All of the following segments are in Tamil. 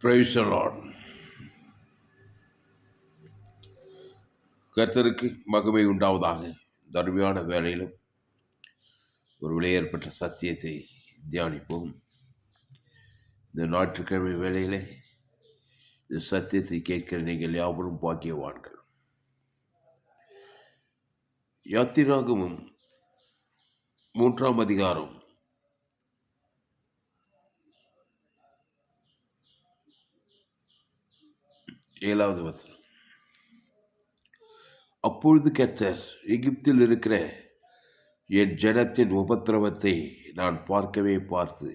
Praise the Lord. கர்த்தருக்கு மகிமை உண்டாவதாக. இந்த அருமையான வேளையிலும் ஒரு விலையேற்பட்ட சத்தியத்தை தியானிப்போம். இந்த ஞாயிற்றுக்கிழமை வேளையிலே இந்த சத்தியத்தை கேட்கிற நீங்கள் யாவரும் பாக்கியவான்கள். யாத்திராகமம் 3ஆம் அதிகாரம் 7வது வசனம். அப்பொழுது கர்த்தர், எகிப்தில் இருக்கிற என் ஜனத்தின் உபத்திரவத்தை நான் பார்க்கவே பார்த்து,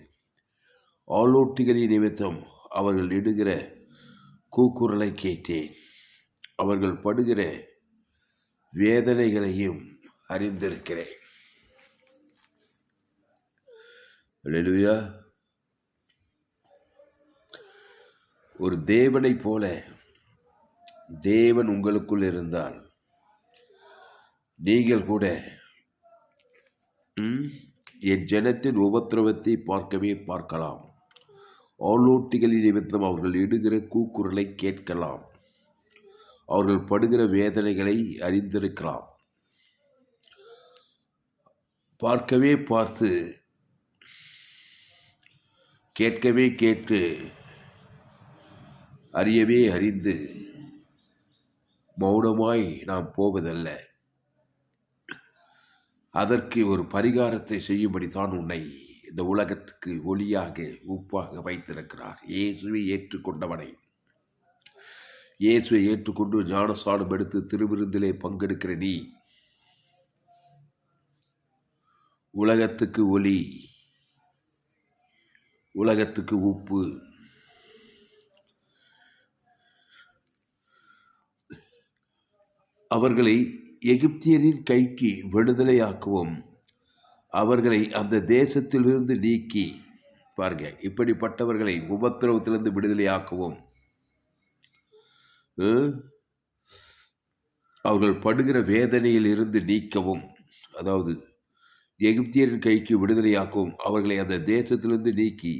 ஆளோட்டிகளின் நிமித்தம் அவர்கள் இடுகிற கூக்குரலை கேட்டேன். அவர்கள் படுகிற வேதனைகளையும் அறிந்திருக்கிறேன். அல்லேலூயா. ஒரு தேவனைப் போல தேவன் உங்களுக்குள் இருந்தால் நீங்கள் கூட என் ஜனத்தின் உபத்திரவத்தை பார்க்கவே பார்க்கலாம். ஆளோட்டிகளின் நிமித்தம் அவர்கள் இடுகிற கூக்குரலை கேட்கலாம். அவர்கள் படுகிற வேதனைகளை அறிந்திருக்கலாம். பார்க்கவே பார்த்து, கேட்கவே கேட்டு, அறியவே அறிந்து மௌனமாய் நாம் போவதல்ல. அதற்கு ஒரு பரிகாரத்தை செய்யும்படி தான் உன்னை இந்த உலகத்துக்கு ஒளியாக உப்பாக வைத்திருக்கிறார். இயேசுவை ஏற்றுக்கொண்டவனை, இயேசுவை ஏற்றுக்கொண்டு ஞானஸ்நானம் எடுத்து திருவிருந்திலே பங்கெடுக்கிற நீ உலகத்துக்கு ஒளி, உலகத்துக்கு உப்பு. அவர்களை எகிப்தியரின் கைக்கு விடுதலையாக்கவும், அவர்களை அந்த தேசத்திலிருந்து நீக்கி, பாருங்க, இப்படிப்பட்டவர்களை உபத்திரவத்திலிருந்து விடுதலையாக்கவும், அவர்கள் படுகிற வேதனையில் இருந்து நீக்கவும், அதாவது எகிப்தியரின் கைக்கு விடுதலையாக்கவும், அவர்களை அந்த தேசத்திலிருந்து நீக்கி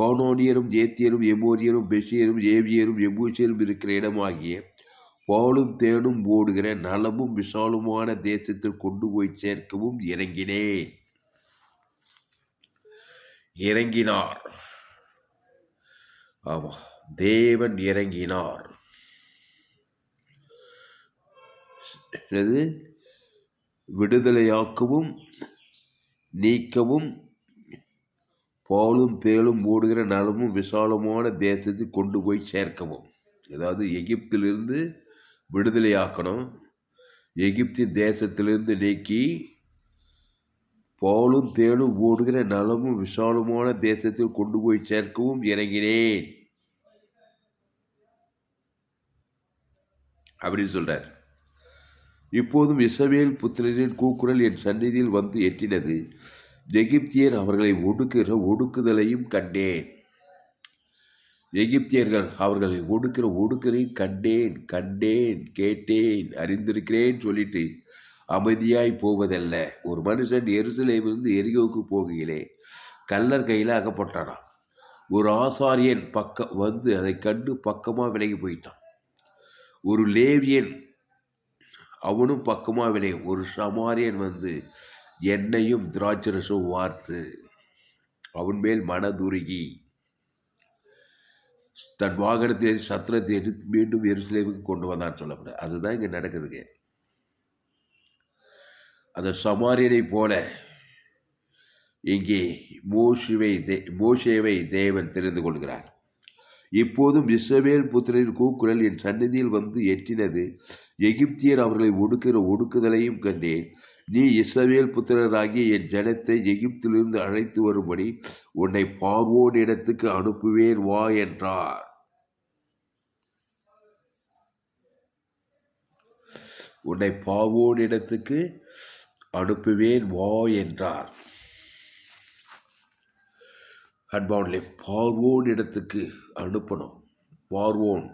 கானோனியரும் ஏத்தியரும் எமோரியரும் பெஷியரும் ஏவியரும் எபூசியரும் இருக்கிற இடமாகிய பாலும் தேனும் ஓடுகிற நலமும் விசாலுமான தேசத்தில் கொண்டு போய் சேர்க்கவும் இறங்கினார். ஆமா, தேவன் இறங்கினார். விடுதலையாக்கவும் நீக்கவும் பாலும் தேனும் ஓடுகிற நலமும் விசாலமான தேசத்தில் கொண்டு போய் சேர்க்கவும். அதாவது எகிப்திலிருந்து விடுதலையாக்கணும், எகிப்தின் தேசத்திலிருந்து நீக்கி பாலும் தேனும் ஓடுகிற நலமும் விசாலமான தேசத்தில் கொண்டு போய் சேர்க்கவும் இறங்கினேன் அப்படின்னு சொல்றார். இப்போதும் இஸ்ரவேல் புத்திரரின் கூக்குரல் என் சந்நிதியில் வந்து எட்டினது. எகிப்தியர் அவர்களை ஒடுக்குகிற ஒடுக்குதலையும் கண்டேன். எகிப்தியர்கள் அவர்களை ஒடுக்கிற ஒடுக்கலையும் கண்டேன், கேட்டேன், அறிந்திருக்கிறேன் சொல்லிட்டு அமைதியாய் போவதல்ல. ஒரு மனுஷன் எருசலேமிலிருந்து எரிகோவுக்கு போகையிலே கல்லர் கையில் அகப்பட்டானான். ஒரு ஆசாரியன் பக்கம் வந்து அதை கண்டு பக்கமாக விலகி போயிட்டான். ஒரு லேவியன் அவனும் பக்கமாக விலகி, ஒரு சமாரியன் வந்து எண்ணெயும் திராட்சரசும் வார்த்து அவன் மேல் மனதுருகி தன் வாகனத்தை சத்திரத்தை எடுத்து மீண்டும் எருசலேமுக்கு கொண்டு வந்தான்னு சொல்லப்பட. அதுதான் இங்கே நடக்குதுங்க. அந்த சமாரியனை போல இங்கே மோசேவை தேவன் தெரிந்து கொள்கிறார். இப்போதும் இஸ்ரவேல் புத்திரரின் கூக்குரல் என் சந்நிதியில் வந்து எட்டினது. எகிப்தியர் அவர்களை ஒடுக்கிற ஒடுக்குதலையும் கண்டேன். நீ இஸ்ரவேல் புத்திரராகிய என் ஜனத்தை எகிப்திலிருந்து அழைத்து வரும்படி உன்னை பார்வோன் இடத்துக்கு அனுப்புவேன், வா என்றார். உன்னை பார்வோன் இடத்துக்கு அனுப்புவேன், வா என்றார். அன்பானவர்களே, பார்வோன் இடத்துக்கு அனுப்பணும். பார்வோன்,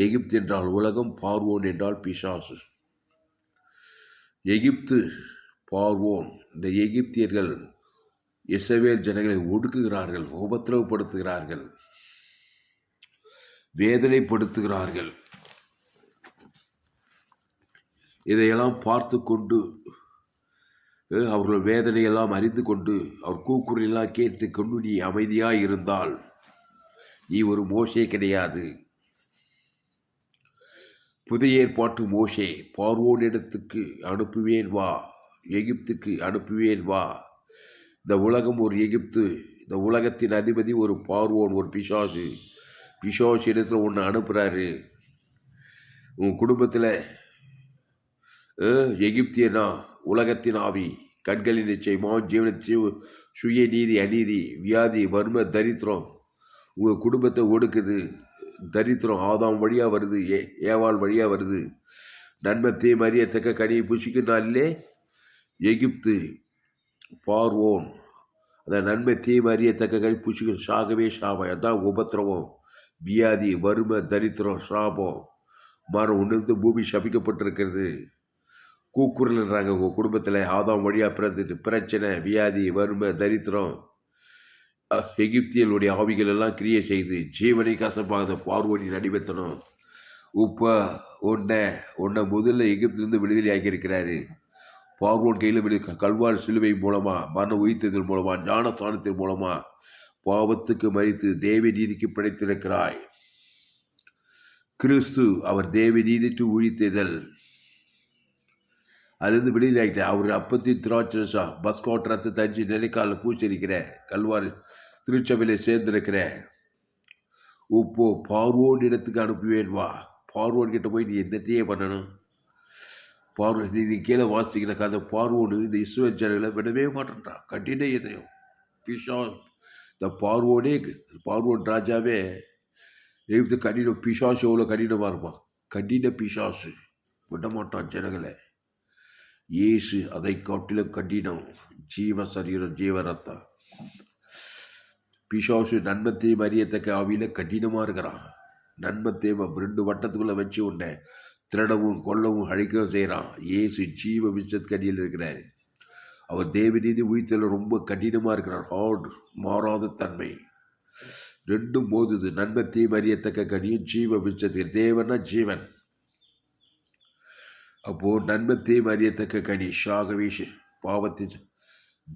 எகிப்து என்றால் உலகம், பார்வோன் என்றால் பிசாசு. எகிப்து பார்வோன். இந்த எகிப்தியர்கள் இஸ்ரவேல் ஜனங்களை ஒடுக்குகிறார்கள், உபத்திரவப்படுத்துகிறார்கள். வேதனைப்படுத்துகிறார்கள். இதையெல்லாம் பார்த்து கொண்டு அவர்கள் வேதனையெல்லாம் அறிந்து கொண்டு அவர் கூக்குரலெல்லாம் கேட்டு கொண்டு நீ அமைதியாய் இருந்தால் நீ ஒரு மோசே கிடையாது. புதிய ஏற்பாட்டு மோசே பார்வோனிடத்துக்கு அனுப்புவேன் வா, எகிப்துக்கு அனுப்புவேன் வா. இந்த உலகம் ஒரு எகிப்து, இந்த உலகத்தின் அதிபதி ஒரு பார்வோன், ஒரு பிசாசு. பிசாசு இடத்துல ஒன்று அனுப்புகிறாரு. உன் குடும்பத்தில் எகிப்தியனா உலகத்தின் ஆவி, கண்களின் நிச்சயமா ஜீவன சுய நீதி, அநீதி, வியாதி, வறுமை, தரித்திரம் உங்கள் குடும்பத்தை ஒடுக்குது. தரித்திரம் ஆதாம் வழியாக வருது, ஏவாள் வழியாக வருது. நன்மை தீமை அறியத்தக்க கனியை புசிக்கினாலே எகிப்து பார்வோன். அந்த நன்மை தீமை அறியத்தக்க கனி புசிக்கிற சாகவே சாபம். அதான் உபத்திரவம், வியாதி, வறுமை, தரித்திரம், சாபம், மரம் உணர்ந்து பூமி சபிக்கப்பட்டிருக்கிறது. கூக்குரல்ன்றாங்க உங்கள் குடும்பத்தில் ஆதாம் வழியாக பிறந்துட்டு பிரச்சனை, வியாதி, வறுமை, தரித்திரம். எகிப்தியர்களுடைய ஆவிகள் எல்லாம் கிரியை செய்து ஜீவனை கசப்பாக பார்வோனின் அடிமைத்தனம். உன்னை முதல்ல எகிப்திலிருந்து விடுதலை ஆகியிருக்கிறாரு. பார்வோன் கையில் கல்வார் சிலுவை மூலமாக, மரண உயிர்த்ததன் மூலமாக, ஞானஸ்தானத்தின் மூலமாக பாவத்துக்கு மறித்து தேவ நீதிக்கு பிழைத்திருக்கிறாய். கிறிஸ்து அவர் தேவ நீதிக்கு உயிர்த்தெழுதல், அதுலேருந்து விடுதலை ஆகிட்ட. அவர் அப்பத்தி திராட்சரசா பஸ்கோட் ரத்த தஞ்சி நிலைக்கால பூச்சிருக்கிற கல்வாரி திருச்சபையில் சேர்ந்திருக்கிற இப்போ பார்வோன் இடத்துக்கு அனுப்புவேன் வா. பார்வோன் கிட்ட போய் நீ என்னத்தையே பண்ணணும்? பார்வோன் நீ கீழே வாசிக்கிறக்கா, அந்த பார்வோனு இந்த இஸ்ரவேல் ஜனங்களை விடவே மாட்டேன்றான். கடின இதயம் பிசா. இந்த பார்வோன் ராஜாவே எகிப்து கடினம். பிசாசு எவ்வளோ கடினமாக இருப்பான், கடின பிசாசு, விடமாட்டான் ஜனங்களை. இயேசு அதை காட்டிலும் கடினம், ஜீவ சரீரம், ஜீவ ரத்தம். பிசாசு நன்மத்தையும் அறியத்தக்க ஆவியில் கடினமாக இருக்கிறான். நன்மத்தையும் 2 வட்டத்துக்குள்ளே வச்சு உன்னை திருடவும் கொல்லவும் அழிக்கவும் செய்கிறான். இயேசு ஜீவ விஷத்து கடியில் இருக்கிறார். அவர் தேவநீதி உயிர்த்தல ரொம்ப கடினமாக இருக்கிறார். ஹார்ட், மாறாத தன்மை. 2 போதுது. நன்மத்தையும் அறியத்தக்க கனியும் ஜீவ விஷத்து. தேவனா ஜீவன். அப்போது நன்மத்தையும் அறியத்தக்க கனி ஷாகவீஷ் பாவத்தின்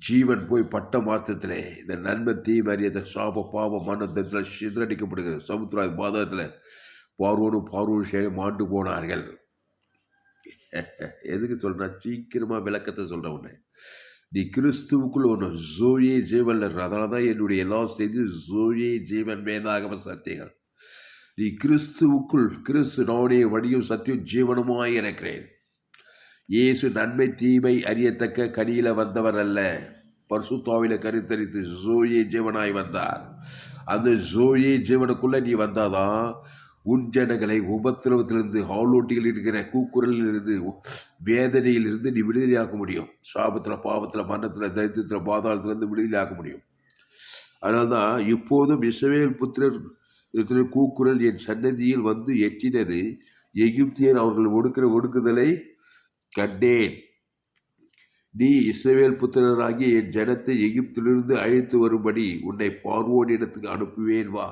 ஜீவன் போய் பட்ட மாத்திரத்தில் இந்த நன்மத்தையும் அறியத்தக்க சாப பாவ மனத்தில் சிதறடிக்கப்படுகிறது. சமுத்திர பாதத்தில் பார்வோனும் மாண்டு போனார்கள். எதுக்கு சொல்கிறேன்? சீக்கிரமாக விளக்கத்தை சொல்கிறேன். உன்னை நீ கிறிஸ்துவுக்குள் ஒன்று ஜோயே ஜீவன். அதனால தான் என்னுடைய எல்லாம் செய்து ஜோயே ஜீவன் வேதாகம சத்தியங்கள். நீ கிறிஸ்துவுக்குள், கிறிஸ்து நானே வழியும் சத்தியம் ஜீவனமாய் இருக்கிறேன். இயேசு நன்மை தீமை அறியத்தக்க கனியில வந்தவர் அல்ல, பரிசுத்தாவில கருத்தரித்து ஜோயே ஜீவனாய் வந்தார். அந்த ஜோயே ஜீவனுக்குள்ள நீ வந்தாதான் உன் ஜனங்களை உபத்திரவத்திலிருந்து, ஆளோட்டிகள் இருக்கிற கூக்குரலிலிருந்து, வேதனையிலிருந்து நீ விடுதலையாக்க முடியும். சாபத்தில், பாவத்தில், மரணத்தில், தரித்திரத்தில், பாதாளத்திலிருந்து விடுதலையாக்க முடியும். அதனால்தான் இப்போதும் இஸ்ரவேல் புத்திரர் கூக்குரல் என் சன்னதியில் வந்து எட்டினது. எகிப்தியர் அவர்கள் ஒடுக்குதலை கண்டேன். நீ இஸ்ரவேல் புத்திரராகிய என் ஜனத்தை எகிப்திலிருந்து அழைத்து வரும்படி உன்னை பார்வோனிடத்துக்கு அனுப்புவேன் வா.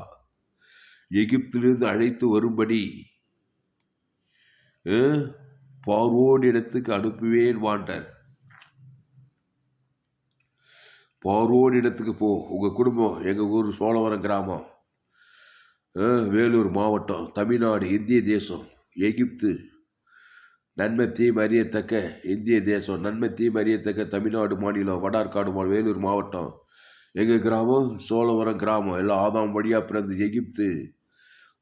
எகிப்திலிருந்து அழைத்து வரும்படி பார்வோனிடத்துக்கு அனுப்புவேன் வாண்டார். பார்வோனிடத்துக்கு போ. உங்கள் குடும்பம், எங்கள் ஊர் சோழவரம் கிராமம், வேலூர் மாவட்டம், தமிழ்நாடு, இந்திய தேசம், எகிப்து, நன்மை தீமை அறியத்தக்க இந்திய தேசம், நன்மை தீமை அறியத்தக்க தமிழ்நாடு மாநிலம், வடார்காடு மாநிலம், வேலூர் மாவட்டம், எங்கள் கிராமம் சோழவரம் கிராமம். எல்லாம் ஆதாம் வழியாக பிறந்து எகிப்து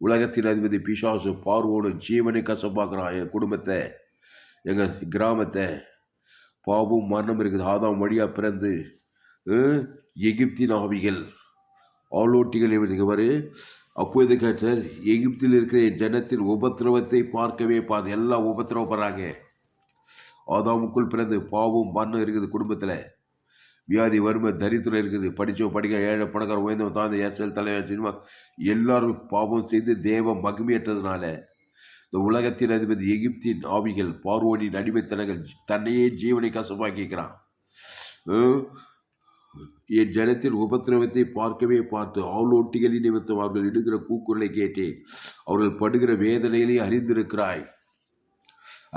உலகத்தின் அதிபதி பிசாசு பார்வோனு ஜீவனை கசப்பாக்குறான். என் குடும்பத்தை, எங்கள் கிராமத்தை. பாவம் மரணம் இருக்குது. ஆதாம் வழியாக பிறந்து எகிப்தின் ஆவிகள், ஆளோட்டிகள் எழுதுகிறவர். அப்போது கேட்டார், எகிப்தில் இருக்கிற ஜனத்தின் உபத்திரவத்தை பார்க்கவே எல்லாம் உபத்திரவப்படுறாங்க. ஆதாமுக்குள் பிறந்து பாவம் மரணம் இருக்குது. குடும்பத்தில் வியாதி, வறுமை, தரித்திரம் இருக்குது. படிக்க ஏழை பணக்கார உயர்ந்தவன் தான் ஏசல் தலைவன் சினிமா எல்லாரும் பாவம் செய்து தேவ மகிமையற்றதுனால இந்த உலகத்தின் அதிபதி எகிப்தின் ஆவிகள், பார்வோனின் அடிமைத்தனங்கள் தன்னையே ஜீவனை கசப்பாக்கிக்கிறான். என் ஜனத்தின் உபத்திரவத்தை பார்க்கவே பார்த்து ஆளோட்டிகளின் நிமித்தம் அவர்கள் இடுகிற கூக்குரலை கேட்டேன். அவர்கள் படுகிற வேதனையிலே அறிந்திருக்கிறாய்.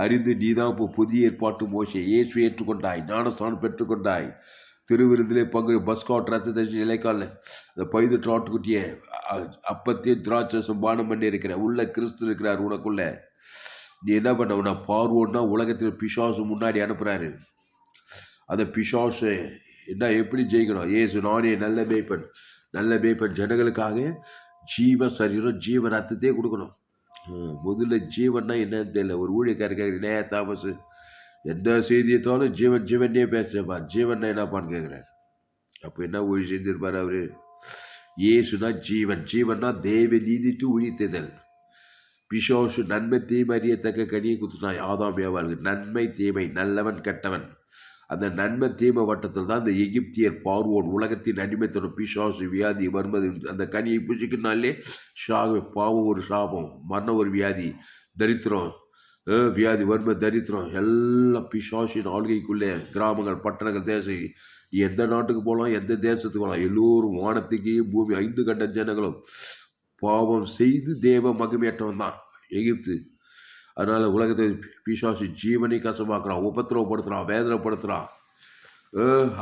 அறிந்து நீதான் இப்போ புதிய ஏற்பாட்டு மோசே இயேசு ஏற்றுக்கொண்டாய், ஞானஸ்தானம் பெற்றுக்கொண்டாய், திருவிருந்திலே பங்கு பஸ்காட் ரத்த தரிசி நிலைக்கால அந்த பைதற்ற ஆட்டுக்குட்டியை அப்பத்தையும் திராட்சம் பானம் பண்ணி இருக்கிற உள்ள கிறிஸ்து இருக்கிறார் உனக்குள்ள. நீ என்ன பண்ண, உன்னை பார்வோன்னா உலகத்தில் பிசாசு முன்னாடி அனுப்புறாரு. அந்த பிசாசு என்ன எப்படி ஜெயிக்கணும்? ஏசு நானே நல்ல மேய்ப்பன் ஜனங்களுக்காக ஜீவ சரீரம் ஜீவ ரத்தத்தையே கொடுக்கணும். முதல்ல ஜீவன்னா என்னன்னு தெரியல. ஒரு ஊழியக்காரர் தாமஸ் எந்த செய்தியத்தாலும் ஜீவனே பேசுறப்பா, ஜீவன்னா என்னப்பான்னு கேட்குறாரு. அப்போ என்ன ஊழி செஞ்சிருப்பார் அவரு? ஏசுனா ஜீவன்னா தேவ நீதிட்டு உழித்ததல். பிசாசு நன்மை தீமை அறியத்தக்க கனியை குத்துனான் ஆதாம் ஏவாளுக்கு. நன்மை தீமை, நல்லவன் கெட்டவன். அந்த நன்மை தீமை வட்டத்தில் தான் அந்த எகிப்தியர் பார்வோன் உலகத்தின் அடிமைத்தனம் பிசாசு வியாதி வருவது. அந்த கனியை புசிக்கினாலே பாவம் ஒரு சாபம், மரணம் ஒரு வியாதி, தரித்திரம் வியாதி வறுமை தரித்திரம் எல்லாம் பிசாசின் ஆளுகைக்குள்ளே. கிராமங்கள் பட்டணங்கள் தேசம் எந்த நாட்டுக்கு போகலாம், எந்த தேசத்துக்கு போகலாம், எல்லோரும் வானத்துக்கு பூமி 5 கண்ட ஜனங்களும் பாவம் செய்து தேவ மகிமையற்றவன் தான் எகிப்து. அதனால் உலகத்தை பிசாசு ஜீவனை கசமாக்குறான், உபத்திரவப்படுத்துகிறான், வேதனைப்படுத்துகிறான்.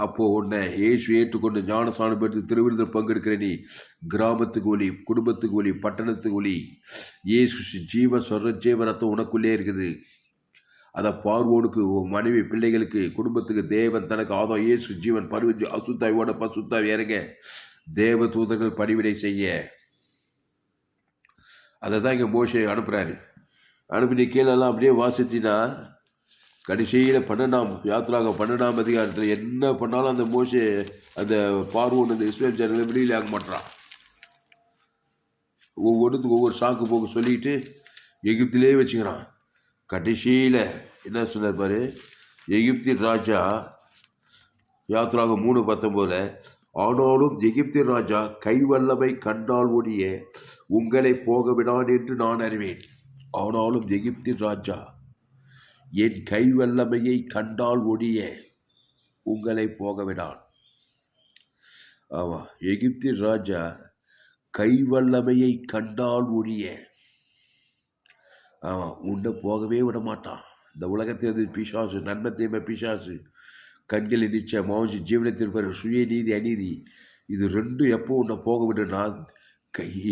அப்போ உன்னை ஏசு ஏற்றுக்கொண்டு ஞானஸ்தானம் பெற்று திருவிருந்தில் பங்கெடுக்கிற நீ கிராமத்துக்கு ஒலி, குடும்பத்துக்கு ஒலி, பட்டணத்துக்கு ஒலி. ஏசு ஜீவ ரத்தம் உனக்குள்ளே இருக்குது. அதை பார்வோனுக்கு, மனைவி, பிள்ளைகளுக்கு, குடும்பத்துக்கு தேவன் தனக்கு ஆதாம் இயேசு ஜீவன் பருவ அசுத்தாவோட பசுத்தாவி இறங்க தேவ தூதர்கள் பணிவிடை செய்ய. அதை தான் இங்கே மோசே அனுப்புகிறாரு. அனுப்பி கீழெல்லாம் அப்படியே வாசித்தினா கடைசியில் 12ஆம் அதிகாரத்தில் என்ன பண்ணாலும் அந்த மோசே அந்த பார்வோன் அந்த இஸ்ரேல் ஜனங்களை வெளியில் ஆக மாட்டான். ஒவ்வொன்றுத்துக்கு ஒவ்வொரு சாக்கு போக்கு சொல்லிட்டு எகிப்திலே வச்சுக்கிறான். கடைசியில் என்ன சொன்னார் பாரு, எகிப்தின் ராஜா யாத்ராகமம் 3:19 ஆனாலும் எகிப்தின் ராஜா கைவல்லமை கண்டால் ஒழிய உங்களை போக விடான் என்று நான் அறிவேன். ஆனாலும் எகிப்தின் ராஜா என் கைவல்லமையை கண்டால் ஒழிய உங்களை போக விடான். ஆமாம், எகிப்தின் ராஜா கைவல்லமையை கண்டால் ஒழிய உன்னை போகவே விட மாட்டான். இந்த உலகத்தில் பிசாசு, நன்மை தீமை பிசாசு, கண்களில் நிச்சயம் மாவுசி ஜீவனத்திற்கு சுய நீதி அநீதி, இது ரெண்டும் எப்போ உன்னை போக விடுனா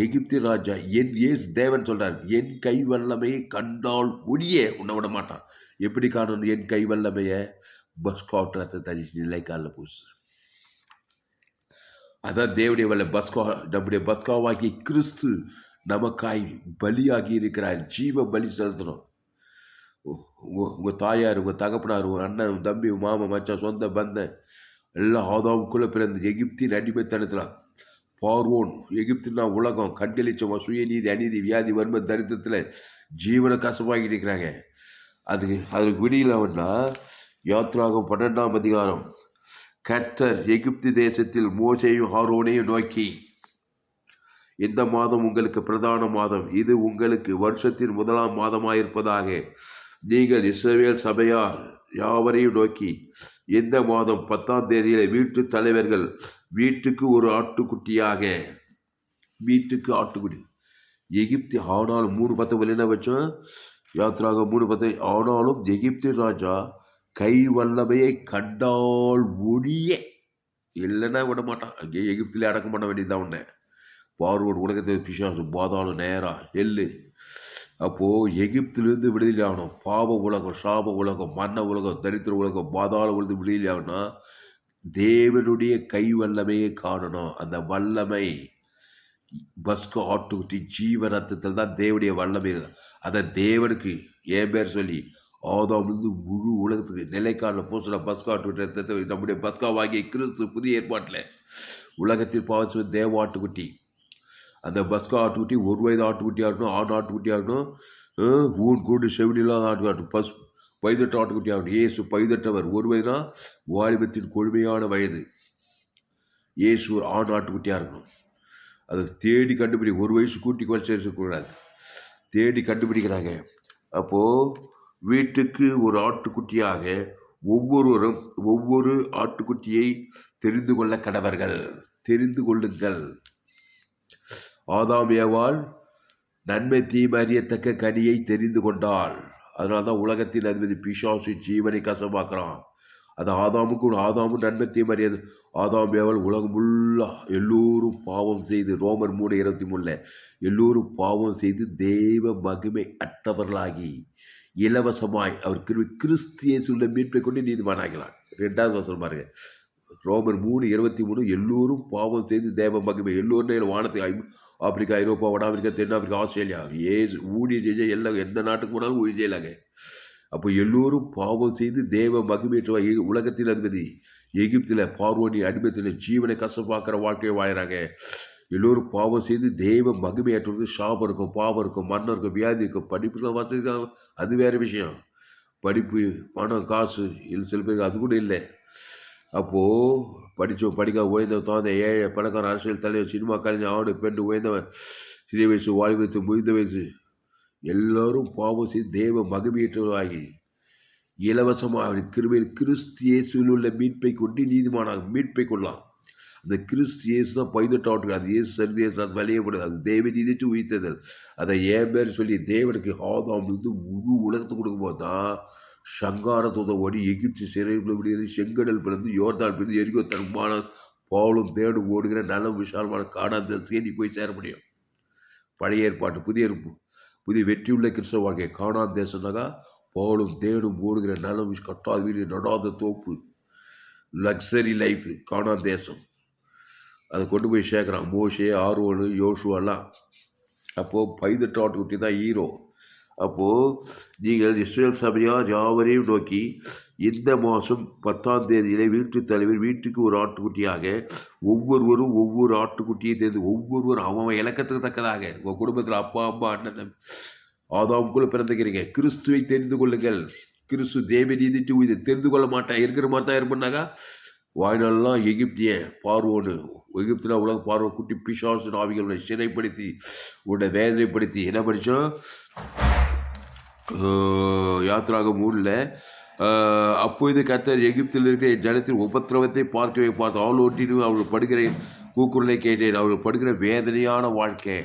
எகிப்தின் ராஜா என் தேவன் சொல்றார், என் கை வல்லமையை கண்டால் ஒழிய உன்னை விட மாட்டான். எப்படி காணணும் என் கை வல்லமையை? பஸ்காட் ரத்த தரிசி நிலைக்கால பூசு. அதான் தேவனுடைய வல்ல பஸ்கா, நம்முடைய பஸ்காவாகி கிறிஸ்து நமக்காய் பலியாகி இருக்கிறார். ஜீவ பலி செலுத்தணும். உங்கள் தாயார், உங்கள் தகப்பனார், உங்கள் அண்ணன், உங்கள் தம்பி, மாமா, மச்சான், சொந்த பந்தன் எல்லாம் ஆதாமுக்குள்ளே பிறந்த எகிப்தின் அடிமைத்தனத்தில் பார்வோன், எகிப்துனா உலகம், கண்களிச்சம், சுயநீதி அநீதி வியாதி வறுமை தரித்திரத்தில் ஜீவனை கசமாகிட்டு இருக்கிறாங்க. அதுக்கு விடியலவன்னா யாத்ராகமம் 12ஆம் அதிகாரம் கர்த்தர் எகிப்து தேசத்தில் மோசேயும் ஆரோனையும் நோக்கி, இந்த மாதம் உங்களுக்கு பிரதான மாதம், இது உங்களுக்கு வருஷத்தின் 1ஆம் மாதமாயிருப்பதாக. நீங்கள் இஸ்ரவேல் சபையார் யாவரையும் நோக்கி, இந்த மாதம் 10ஆம் தேதியில் வீட்டு தலைவர்கள் வீட்டுக்கு ஒரு ஆட்டுக்குட்டியாக, வீட்டுக்கு ஆட்டுக்குட்டி. எகிப்து ஆனாலும் 3:10 என்ன வச்சோம்? யாத்ராக 3:10 ஆனாலும் எகிப்து ராஜா கை வல்லமையை கண்டால் ஒழிய இல்லைன்னா விட மாட்டான். அங்கே எகிப்திலே அடக்கம் பண்ண வேண்டியதுதான் உன்னை. பார்வோன் உலகத்தை பிசாசு பாதாளம் நேரா எள்ளு. அப்போது எகிப்திலிருந்து விடுதலை ஆகணும். பாவ உலகம், சாப உலகம், மரண உலகம், தரித்திர உலகம், பாதாள உலகம் விடுதலை ஆகணும்னா தேவனுடைய கை வல்லமையை காணணும். அந்த வல்லமை பஸ்கோ ஆட்டுக்குட்டி ஜீவ ரத்தத்தில் தான் தேவனுடைய வல்லமை. அதை தேவனுக்கு ஏன் பேர் சொல்லி ஆதாமிலிருந்து முழு உலகத்துக்கு நிலைக்காலில் பூசின பஸ்கா ஆட்டுக்குட்டி, நம்முடைய பஸ்காவாகிய கிறிஸ்து புதிய ஏற்பாட்டில் உலகத்தில் பாவ தேவ ஆட்டுக்குட்டி. அந்த பஸ்கா ஆட்டுக்குட்டி 1 வயது ஆட்டுக்குட்டியாக இருக்கணும், ஆண் ஆட்டுக்குட்டியாக இருக்கணும், ஊன் கூண்டு செவிலில்லாத ஆட்டுக்காட்டும், பைதட்ட ஆட்டுக்குட்டி ஆகணும். இயேசு பைதட்டவர். 1 வயதுனா வாலிபத்தின் கொழுமையான வயது. இயேசு ஆண் ஆட்டுக்குட்டியாக இருக்கணும். அதை தேடி கண்டுபிடி. 1 வயசு கூட்டி குறைச்சி இருக்கக்கூடாது, தேடி கண்டுபிடிக்கிறாங்க. அப்போது வீட்டுக்கு ஒரு ஆட்டுக்குட்டியாக ஒவ்வொருவரும் ஒவ்வொரு ஆட்டுக்குட்டியை தெரிந்து கொள்ள கடவர்கள். தெரிந்து கொள்ளுங்கள். ஆதாம் ஏவாள் நன்மை தீமை அறியத்தக்க கனியை தெரிந்து கொண்டாள். அதனால தான் உலகத்தின் அதிபதி பிசாசு ஜீவனை கசமாக்குறான். அது ஆதாமும் நன்மை தீமை அறியாது. ஆதாம் ஏவாள் உலகம் ஃபுல்லா எல்லோரும் பாவம் செய்து, ரோமர் 3:23 எல்லோரும் பாவம் செய்து தெய்வ மகிமை அற்றவர்களாகி இலவசமாய் அவர் கிறிஸ்து இயேசுவுள்ள மீட்பை கொண்டு நீதிமானாகலாம். 2வது வசனம் பாருங்க. ரோமர் 3:23 எல்லோரும் பாவம் செய்து தேவ மகிமை எல்லோரும் வானத்தை ஆப்பிரிக்கா, ஐரோப்பா, வட அமெரிக்கா, தென்னாப்பிரிக்கா, ஆஸ்திரேலியா ஊழிய செய்ய எல்லாம் எந்த நாட்டுக்கு போனாலும் ஊழிய செய்யலாங்க. அப்போ எல்லோரும் பாவம் செய்து தேவ மகிமையற்ற உலகத்தில் அதிபதி எகிப்தில் பார்வோனி அடிமத்தில் ஜீவனை கசப்பாக்கிற வாழ்க்கையை வாழறாங்க. எல்லோரும் பாவம் செய்து தெய்வ மகிமையற்றவருக்கு சாபம் இருக்கும், பாவம் இருக்கும், மரணம் இருக்கும், வியாதி இருக்கும். படிப்புல வசதி அது வேறு விஷயம். படிப்பு, பணம், காசு இல்லை, சில பேருக்கு அது கூட இல்லை. அப்போது படிக்க உயர்ந்தவன் தான் ஏழை பணக்காரன் அரசியல் தலைவர் சினிமா கலைஞர் ஆடு பெண் உயர்ந்தவன் சிறிய வயசு வாழ் வயசு முதிர்ந்த வயசு எல்லோரும் பாவம் செய்து தேவ மகிமையற்றவராகி இலவசமாக கிருபையில் கிறிஸ்து இயேசுவில் உள்ள மீட்பை கொண்டு நீதிமானாக மீட்பை கொள்ளலாம். அந்த கிறிஸ்து இயேசு தான் பைதட்டாட்டு. அது இயேசு சரி இயேசு அது வலியப்படுது. அது தேவ நீதிச்சு உயிர்த்ததல். அதை ஏன் பேர் சொல்லி தேவனுக்கு ஆதாம் முழு உலகத்துக்கு கொடுக்கும்போது தான் சங்காரத்தோட ஓடி எகிப்து சிறையில் செங்கடல் பிறந்து யோர்தான் பிறந்து எரிகோ தன்மான பாவலும் தேடும் ஓடுகிற நல்ல விஷாலமான காணாந்தேசத்துக்கே நீ போய் சேர முடியும். பழைய ஏற்பாட்டு புதிய வெற்றியுள்ள கிறிஸ்தவ வாழ்க்கை காணான் தேசம்னாக்கா பாவலும் தேடும் ஓடுகிற நல்ல கட்டாத வீடு நடாத தோப்பு லக்ஸரி லைஃப் காணான் தேசம். அதை கொண்டு போய் சேர்க்குறான் மோஷே, ஆர்வோனு, யோசுவெல்லாம். அப்போது பைதட்டு ஆட்டுக்குட்டி தான் ஹீரோ. அப்போது நீங்கள் இஸ்ரேல் சபையார் யாவரையும் நோக்கி இந்த மாதம் 10ஆம் தேதியிலே வீட்டு தலைவர் வீட்டுக்கு ஒரு ஆட்டுக்குட்டியாக ஒவ்வொருவரும் ஒவ்வொரு ஆட்டுக்குட்டியை தெரிந்து ஒவ்வொருவரும் அவன் இலக்கத்துக்கு தக்கதாக உங்கள் குடும்பத்தில் அப்பா அம்மா அண்ணன் ஆதாமுக்குள்ளே பிறந்துக்கிறீங்க கிறிஸ்துவை தெரிந்து கொள்ளுங்கள். கிறிஸ்து தேவ நீதிட்டு இதை தெரிந்து கொள்ள மாட்டேன் இருக்கிற மாதிரி தான் இருப்பேன்னாக்கா வாய்நாளெலாம் எகிப்திய பார்வோன்னு எகிப்தில் உலக பார்வை குட்டி பிசாசு ஆவிகளை சிறைப்படுத்தி உன்னை வேதனைப்படுத்தி என்ன படித்தோம் யாத்திராக 3 அப்போது கர்த்தர் எகிப்தில் இருக்கிற ஜனத்தின் உபத்திரவத்தை பார்க்கவே பார்த்து ஆளோட்டின்னு அவர்கள் படுகிற கூக்குரலை கேட்டேன். அவர்கள் படுகிற வேதனையான வாழ்க்கை.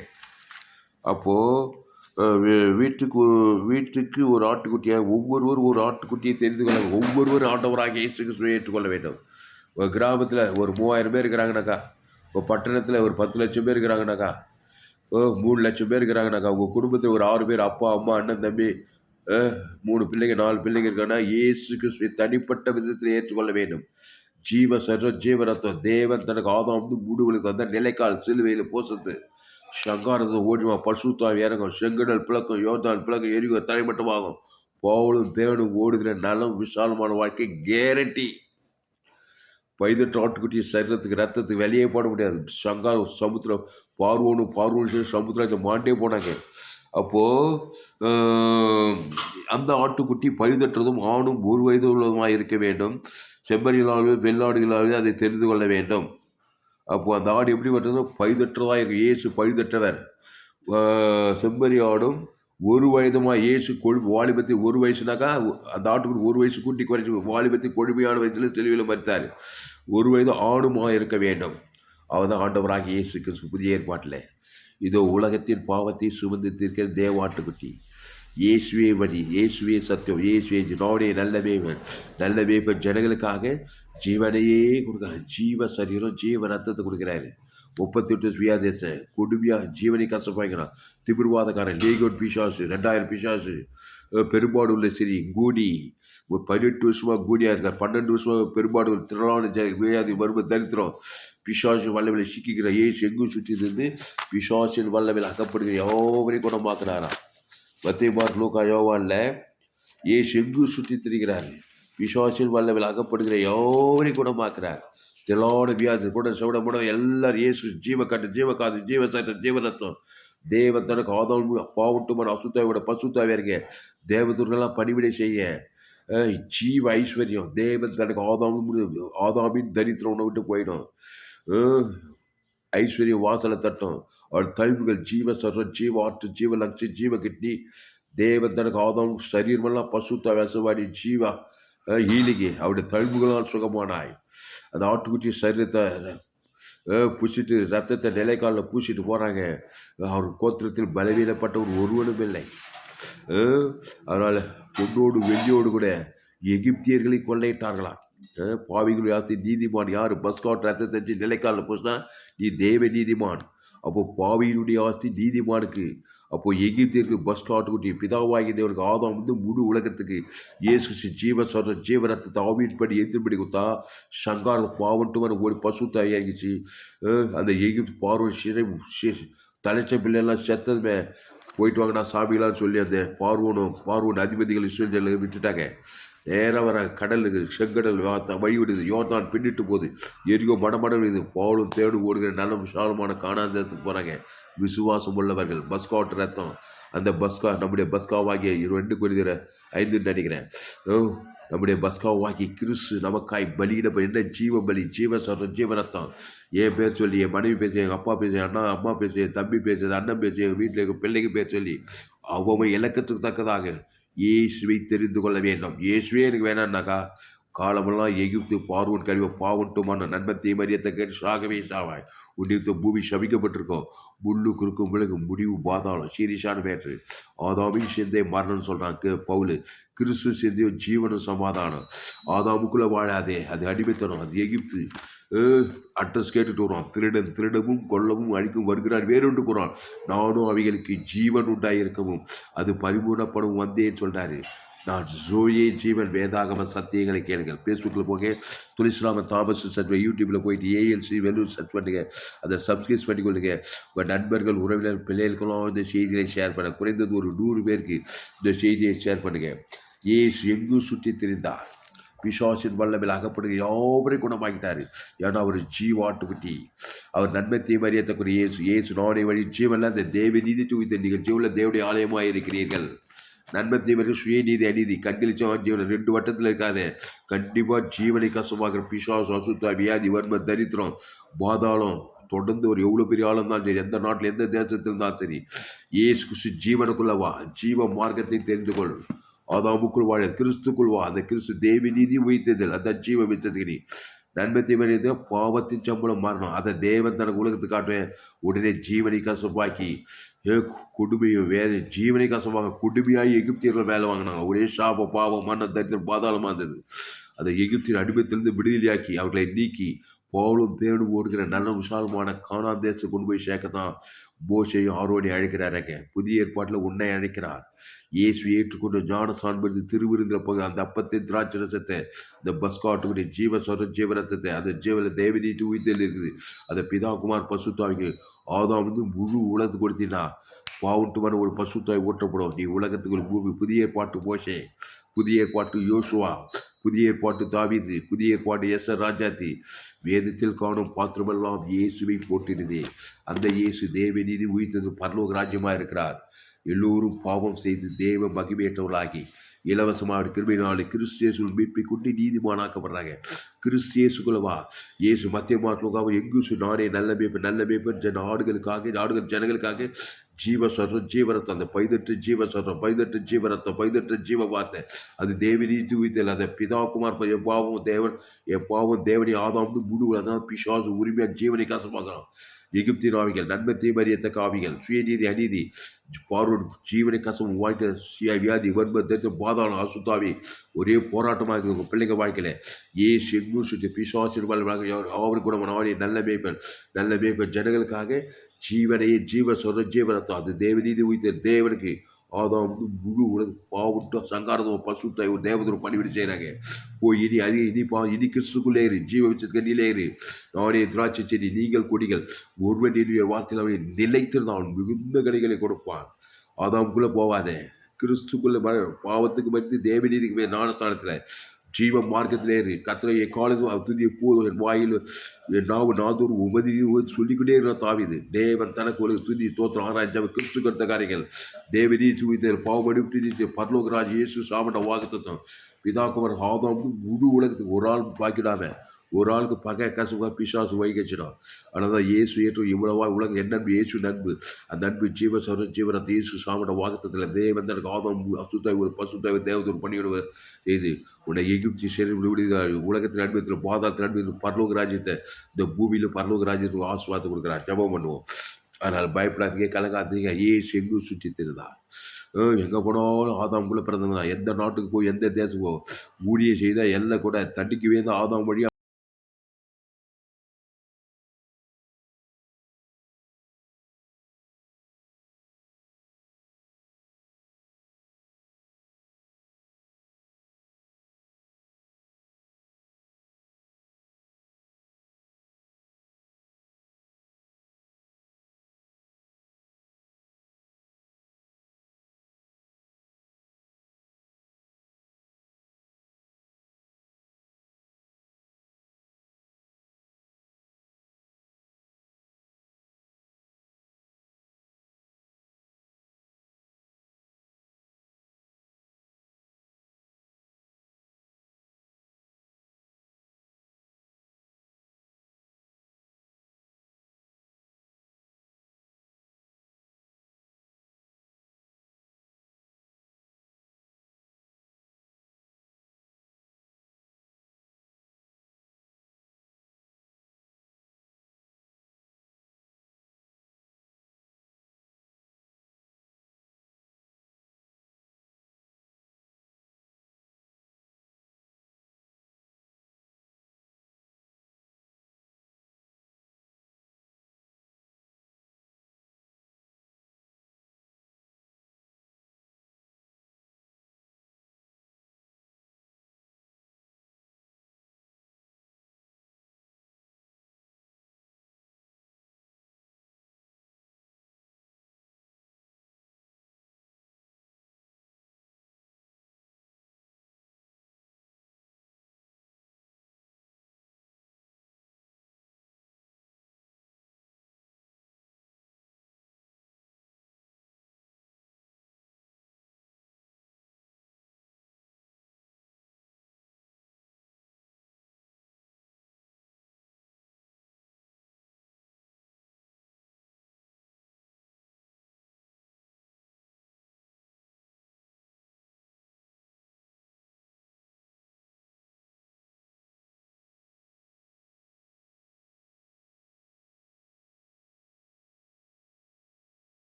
அப்போது வீட்டுக்கு ஒரு ஆட்டுக்குட்டியாக ஒவ்வொருவரும் ஒரு ஆட்டுக்குட்டியை தெரிந்து கொள்ள ஒவ்வொருவரும் ஆண்டவராக இயேசு கிறிஸ்துவை ஏற்றுக்கொள்ள வேண்டும். ஒரு கிராமத்தில் ஒரு 3000 பேர் இருக்கிறாங்கனாக்கா, ஒரு பட்டணத்தில் ஒரு 10 லட்சம் பேர் இருக்கிறாங்கனாக்கா, 3 லட்சம் பேர் இருக்கிறாங்கனாக்கா, உங்கள் குடும்பத்தில் ஒரு 6 பேர் அப்பா அம்மா அண்ணன் தம்பி 3 பிள்ளைங்க 4 பிள்ளைங்க இருக்காங்கன்னா இயேசு கிறிஸ்துவை தனிப்பட்ட விதத்தில் ஏற்றுக்கொள்ள வேண்டும். ஜீவ சர்வம் ஜீவ ரத்தம் தேவன் தனக்கு ஆதாம் மூடுகளுக்கு வந்த நிலைக்கால் சிலுவையில் போசத்து சங்காரத்தை ஓடிமா பசுத்தாவி இறங்கும் செங்கடல் பிளக்கும் யோர்தான் பிளக்கும் எரிகோ தரைமட்டமாகும் பவுலும் தேவனும் ஓடுகிற நலம் விசாலமான வாழ்க்கை கேரண்டி. பைதட்டு ஆட்டுக்குட்டிய சரீரத்துக்கு ரத்தத்துக்கு வெளியே போட முடியாது. சங்காரம் சமுத்திரம் பார்வோனும் சமுத்திரத்தை மாண்டே போனாங்க. அப்போது அந்த ஆட்டுக்குட்டி பழுதற்றதும் ஆணும் ஒரு வயது உள்ளதுமாக இருக்க வேண்டும். செம்மறிகளாகவே வெள்ளாடுகளாகவே அதை தெரிந்து கொள்ள வேண்டும். அப்போது அந்த ஆடு எப்படி பட்டதோ பழுதற்றதாக இருக்கு. இயேசு பழுதற்றவர். செம்மறி ஆடும் ஒரு வயதுமாக இயேசு வாலிபத்தை 1 வயசுனாக்கா அந்த ஆட்டுக்குட்டி 1 வயசு கூட்டி குறைச்சி வாலிபத்தை கொழுமையான வயசில் தெளிவில் மறித்தார். 1 வயது ஆணுமாக இருக்க வேண்டும். அவர் தான் ஆண்டவராக இயேசு கிறிஸ்து புதிய ஏற்பாட்டில். இதோ உலகத்தின் பாவத்தை சுமந்து தீர்க்கிற தேவாட்டுக்குட்டி. இயேசுவே வழி, இயேசுவே சத்தியம், இயேசுவே நாடே நல்ல மேய்ப்பன் ஜனங்களுக்காக ஜீவனையே கொடுக்குறாரு. ஜீவ சரீரம் ஜீவ ரத்தத்தை கொடுக்குறாரு. 38 சுயாதேச கொடுமையாக ஜீவனை கஷ்டப்பாய்க்கிறான். திமிர்வாதக்காரன் லேகோட் பிசாசு 2000 பிசாசு பெரும்பாடு உள்ள சரி கூடி 18 வருஷமாக கூடியாக இருக்கார். 12 வருஷமாக பெரும்பாடு திரளான வியாதி மரும தரித்திரம் பிசாசின் வல்லவில் சிக்கிக்கிற ஏசு எங்கும் சுற்றி இருந்து பிசாசின் வல்லவில் அகப்படுகிற யாவரையும் குணமாக்குறாராம். மத்திய மார்க் லூக்கா யோவான்ல ஏசு எங்கும் சுற்றி திரிகிறார். பிசாசின் வல்லவில் அகப்படுகிற யாவரையும் குணமாக்குறார். திரளான வியாதி கூட சவுட எல்லாரும் இயேசு ஜீவக்காட்டு ஜீவக்காது ஜீவசாட்டம் ஜீவரத்தம் தேவன் தனக்கு ஆதாம் பாவட்டுமான அசுத்தாவோட பசுத்தாவே இருக்க தேவதூர்கள்லாம் பணிவிடை செய்ய ஜீவ ஐஸ்வர்யம் தேவன் தனக்கு ஆதாமின் தரித்திரம் உன்னை விட்டு போயிடும். ஐஸ்வர்யம் வாசலை தட்டும். அவள் தழுவுகள் ஜீவ சர்வம் ஜீவ ஆற்று ஜீவ லட்சி ஜீவ கிட்னி தேவன் தனக்கு ஆதாம் சரீரமெல்லாம் பசுத்தா வசவாடி ஜீவா ஹீலிங்கு அவருடைய தழும்புகளால் சுகமானாய். அந்த ஆட்டுக்குட்டி சரீரத்தை பூசிட்டு ரத்தத்தை நிலைக்காலில் பூசிட்டு போகிறாங்க. அவர் கோத்திரத்தில் பலவீனப்பட்டவர் ஒருவனும் இல்லை. அதனால் பொன்னோடு வெள்ளியோடு கூட எகிப்தியர்களை கொள்ளையிட்டார்களாம். பாவிகள் யாசி நீதிமான் யார்? பஸ்காட் ரத்தத்தை வச்சு நிலைக்காலில் பூசினா நீ தேவ நீதிமான். அப்போ பாவியினுடைய ஆஸ்தி நீதிமானுக்கு. அப்போ எகிப்தியருக்கு பஸ்காட்டுக்குட்டி பிதாவாகி தேவனுக்கு ஆதாம் வந்து முழு உலகத்துக்கு இயேசு ஜீவ சொல்ற ஜீவரத்தை ஆவியின்படி எதிர்படி கொடுத்தா சங்கார பாவன்ட்டு ஒரு பசு தயாரிச்சு அந்த எகிப்து பார்வை சிறை தலைச்ச பிள்ளைலாம் செத்ததுமே போயிட்டு வாங்கினா சாமிகளான்னு சொல்லி அந்த பார்வோன் அதிபதிகள் இஸ்ரேல் விட்டுட்டாங்க. நேராக வர கடலுக்கு செங்கடல் வழி விடுது. யோர்தான் பின்னிட்டு போகுது. எரிகோ மடமட விடுது. பாவலும் தேடு ஓடுகிற நல்ல விசாலமான காணாந்தத்துக்கு போகிறாங்க விசுவாசம் உள்ளவர்கள். பஸ்காட் ரத்தம் அந்த பஸ்கா நம்முடைய பஸ்காவாகிய 2 Corinthians 5 நினைக்கிறேன். நம்முடைய பஸ்காவாகி கிறிஸ்து நமக்காய் பலியிட என்ன ஜீவ பலி ஜீவ சொல்கிறோம் ஜீவ ரத்தம். என் பேர் சொல்லி என் மனைவி பேசு, எங்கள் அப்பா பேசு, அம்மா பேசு, என் தம்பி பேசு, அண்ணன் பேசு, எங்கள் வீட்டில் இருக்க பிள்ளைக்கு பேர் சொல்லி அவங்க இலக்கத்துக்கு தக்கதாக இயேசுவை தெரிந்து கொள்ள வேண்டும். இயேசுவே எனக்கு வேணான்னாக்கா காலமெல்லாம் எகிப்து பார்வோன் கழிவு பாவட்டுமான நன்மத்தை மரியத்தை கேட்டு சாகவே சாவாய். உன்னித்த பூமி சபிக்கப்பட்டிருக்கோம். முள்ளு குறுக்கும் விலகு முடிவு பாதாளம் சீரியஸான மேட்ரு. ஆதாமின் சேர்ந்தே மரணம்னு சொல்கிறாங்க பவுல். கிறிஸ்து சேர்ந்தே ஜீவனும் சமாதானம். ஆதாமுக்குள்ளே வாழாதே, அது அடிமைத்தனம், அது எகிப்து. அட்ரஸ் கேட்டுட்டு வரோம். திருடவும் கொல்லவும் அழிக்கும் வருகிறான் வேறொன்று கூறான். நானும் அவைகளுக்கு ஜீவன் உண்டாயிருக்கவும் அது பரிபூர்ணப்படும் வந்தேன்னு சொல்கிறாரு. நான் ஜோயே ஜீவன் வேதாகம சத்தியங்களை கேளுங்கள். ஃபேஸ்புக்கில் போக துளிஸ்லாம தாமஸ் சர்ச், யூடியூப்பில் போயிட்டு ஏஎல்சி வெல்லூர் சர்ச் பண்ணுங்க. அதை சப்ஸ்கிரைப் பண்ணிக்கொள்ளுங்க. உங்கள் நண்பர்கள் உறவினர் பிள்ளைகளுக்கெல்லாம் இந்த செய்திகளை ஷேர் பண்ண குறைந்தது ஒரு 100 பேருக்கு இந்த செய்தியை ஷேர் பண்ணுங்கள். ஏசு எங்கும் சுற்றி திரிந்தார். பிசாசின் வல்லமையில் அகப்படுகிற யாவரையும் குணமாக்கிட்டார். ஏன்னா அவர் ஜீவாட்டுக்குட்டி. அவர் நன்மை தீமை அறியத்தக்கூடிய இயேசு நானே வழி ஜீவனில் அந்த தேவ நீதி தூவித்த நீங்கள் ஜீவனில் தேவடைய ஆலயமாக இருக்கிறீர்கள். நன்மை தீமை சுயநீதி அநீதி கண்களிச்சம் ஜீவனை 2 வட்டத்தில் இருக்காது. கண்டிப்பாக ஜீவனை கஷ்டமாகிற பிசாசு அசுத்தா வியாதி வன்மை தரித்திரம் பாதாளம் தொடர்ந்து ஒரு எவ்வளோ பெரிய ஆளும் தான் சரி, எந்த நாட்டில் எந்த தேசத்தில் இருந்தாலும் சரி, ஏசு கிறிஸ்து ஜீவனுக்குள்ள வா. ஜீவ மார்க்கத்தை தெரிந்து கொள். ஆதாமுக்குள் வாழ கிறிஸ்துக்குள் வா. அந்த கிறிஸ்து தேவி நீதி உயிர்த்ததில் அந்த ஜீவ வித்ததுக்கு நன்மை தீமை பாவத்தின் சம்பளம் மாறணும். அதை தேவன் தனக்கு உலகத்துக்கு காட்டுவேன். உடனே ஜீவனை கசப்பாக்கி கொடுமையும் வேலை ஜீவனை கசப்பாக கொடுமையாகி எகிப்தியர்கள் வேலை வாங்கினாங்க. ஒரே சாப பாவம் மன்ன தரித்திரம் பாதாளமாக இருந்தது. அதை எகிப்தின் அடிமத்திலிருந்து விடுதலையாக்கி அவர்களை நீக்கி பவுலும் பேரும் ஓடுகிற நல்ல விசாலமான கானான் தேசத்தை கொண்டு போய் சேர்க்கத்தான் மோசேயும் ஆரோனையும் அழைக்கிறாருங்க. புதிய ஏற்பாட்டில் உன்னை அழைக்கிறார். இயேசு ஏற்றுக்கொண்டு ஞானஸ்நானம் பெற்று திருவிருந்தில் போக அந்த அப்பத்தின் திராட்சை ரசத்தை இந்த பஸ்காட்டுடைய ஜீவ சொல்ற ஜீவரத்தத்தை அந்த ஜீவனில் தேவநீதி உயிர்த்தல் இருக்குது. அதை பிதாகுமார் பசுத்தாவிக்கு ஆதாம் வந்து முழு உலகத்து கொடுத்தீங்கன்னா பாவுட்டுமான ஒரு பசுத்தாய் ஊற்றப்படும். நீ உலகத்துக்கு ஒரு பூமி. புதிய ஏற்பாட்டு மோசே, புதிய ஏற்பாட்டு யோசுவா, புதிய ஏற்பாட்டு தாவீது, புதிய ஏற்பாட்டு எஸ்ஆர் ராஜாத்தி. வேதத்தில் காணும் பாத்திரமெல்லாம் இயேசுவை போட்டிருந்தே. அந்த இயேசு தேவ நீதி உயிர்த்தது பரலோக ராஜ்யமாக இருக்கிறார். எல்லோரும் பாவம் செய்து தேவ மகிமையற்றவர்களாகி இலவசமாக கிருபையினாலே கிறிஸ்தியேசு மீட்பை கொண்டு நீதிமானாக்கப்படுறாங்க. கிறிஸ்தியேசுக்குள்ளவா. இயேசு மத்திய மாற்றுக்காக எங்கு நானே நல்ல மேய்ப்பன் நாடுகள் ஜனங்களுக்காக ஜீவ சொல்கிறோம் ஜீவரத்தம். அந்த பைதற்று ஜீவ சொல்கிறோம் பைதற்று ஜீவரத்தம் பைதற்று ஜீவ வார்த்தை. அது தேவனி தூவித்தல். அதை பிதாகுமார் என் பாவம் தேவனி ஆதாம் முழு அதான் பிசாசு உரிமையாக ஜீவனை காசமாகலாம். எகிப்தின் ஆவிகள் நன்மை தீமறியத்தக்க ஆவிகள் சுயநீதி அநீதி பார்வோன் ஜீவனை கசம் வாழ்க்கை வியாதி வன்மை தரித்திரம் பாதாளம் அசுத்தாவி ஒரே போராட்டமாக இருக்குது உங்கள் பிள்ளைங்க வாழ்க்கையில். ஏசு எங்கும் சுற்றி பிசாசின் அவருக்கு கூட அவனை நல்ல மேய்ப்பன் ஜனங்களுக்காக ஜீவனையே ஜீவ சொல்ற ஜீவனத்தம். அது தேவநீதி உயிர்த்த தேவனுக்கு ஆதாம் முழு உலக பாவட்டும் சங்காரதம் பசுத்தை ஒரு தேவதூர் பணிவிட செய்கிறாங்க. போய் இனி கிறிஸ்துக்குள்ளே இரு. ஜீவ விச்சத்துக்கு நிலையிரு. நானே திராட்சை செடி நீங்கள் கொடிகள். ஒருவன் என்னுடைய வார்த்தையில் அவனை நிலைத்திருந்தான் அவன் மிகுந்த கனிகளை கொடுப்பான். ஆதாமுக்குள்ளே போவாதே. கிறிஸ்துக்குள்ளே பாவத்துக்கு மறுத்து தேவநீதிக்கு மேல் ஞானஸ்தானத்தில் ஜீவ மார்க்கத்திலே இரு. கத்திரை காலேஜ் துதிய பூ என் வாயில் என் நாதூர் உமதி சொல்லிக்கிட்டே இருக்கிற தாவிது. தேவன் தனக்கு ஒரு துதி தோற்றம் ஆராய்ச்சி கிறிஸ்து கருத்த காரியங்கள் தேவனீ சுவித்தர் பாவமடி பரலோகராஜ் இயேசு சாமட்ட வாக்குத்தம் பிதாக்குமர் ஆதாம் முழு உலகத்துக்கு ஒரு ஆள் பாக்கிடாம ஒரு ஆளுக்கு பகை கசவா பிசாசு வைகச்சிடும். அதனால தான் இயேசு ஏற்று இவ்வளவா உலகம் என் நண்பு இயேசு நண்பு அந்த நண்பு ஜீவ சர்வ ஜீவனத்தை இயேசு சாமட வாக்குத்தத்தில் தேவன் தனக்கு ஆதாம் அசுத்தாய் ஒரு பசுத்தாய் தேவதூர் பண்ணிவிடுவது செய்து உன்னை எகிப்தி சரி விடுதல் உலகத்தின் அனுபவத்தில் பாதாளத்தின் அனுபவத்தில் பரலோக ராஜ்யத்தை இந்த பூமியில் பரலோக ராஜ்யத்துக்கு ஆசுவாதத்தை கொடுக்குறார். ஜெபம் பண்ணுவோம். அதனால் பயப்படாதீங்க, கலங்காதீங்க. ஏசு எங்கும் சுற்றி திருந்தார். எங்கே போனாலும் ஆதாம் கூட பிறந்தவங்க தான். எந்த நாட்டுக்கு போய் எந்த தேசத்துக்கு ஊழியம் செய்தால் எல்லாம் கூட தண்டிக்கவே தான் ஆதாம் வழியாக